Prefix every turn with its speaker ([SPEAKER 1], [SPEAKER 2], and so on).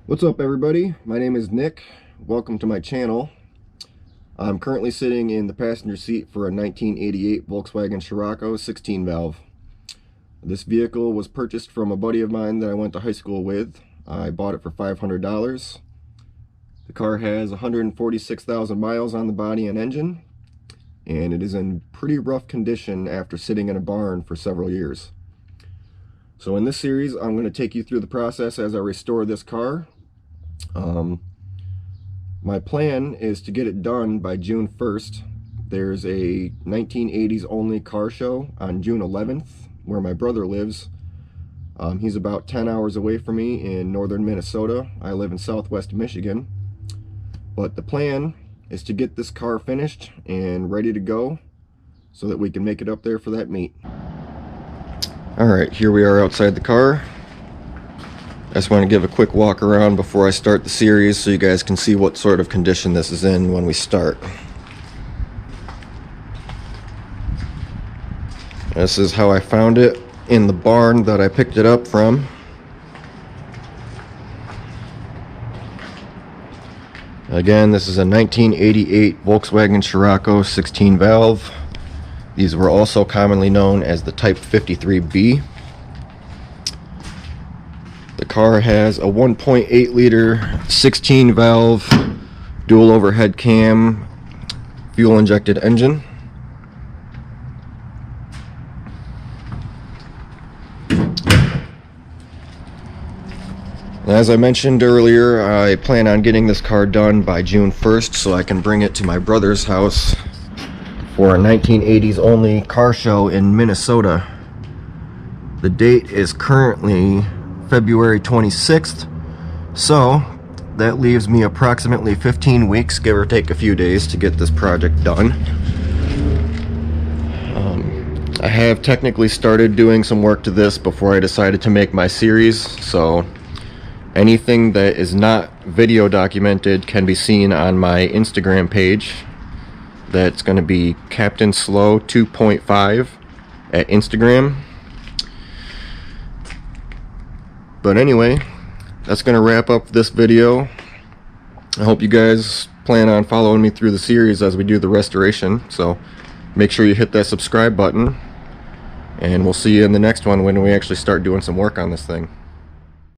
[SPEAKER 1] What's up, everybody? My name is Nick. Welcome to my channel. I'm currently sitting in the passenger seat for a 1988 Volkswagen Scirocco 16 valve. This vehicle was purchased from a buddy of mine that I went to high school with. I bought it for $500. The car has 146,000 miles on the body and engine, and it is in pretty rough condition after sitting in a barn for several years. So in this series, I'm going to take you through the process as I restore this car. My plan is to get it done by June 1st. There's a 1980s only car show on June 11th where my brother lives. He's about 10 hours away from me in northern Minnesota. I live in southwest Michigan. But the plan is to get this car finished and ready to go so that we can make it up there for that meet. Alright, here we are outside the car. I just want to give a quick walk around before I start the series so you guys can see what sort of condition this is in when we start. This is how I found it in the barn that I picked it up from. Again, this is a 1988 Volkswagen Scirocco 16 valve. These were also commonly known as the Type 53B. The car has a 1.8 liter 16 valve dual overhead cam fuel injected engine. As I mentioned earlier, I plan on getting this car done by June 1st so I can bring it to my brother's house for a 1980s only car show in Minnesota. The date is currently February 26th, so that leaves me approximately 15 weeks, give or take a few days, to get this project done. I have technically started doing some work to this before I decided to make my series, so anything that is not video documented can be seen on my Instagram page. That's going to be Captain Slow 2.5 at Instagram. But anyway, that's going to wrap up this video. I hope you guys plan on following me through the series as we do the restoration. So make sure you hit that subscribe button. And we'll see you in the next one when we actually start doing some work on this thing.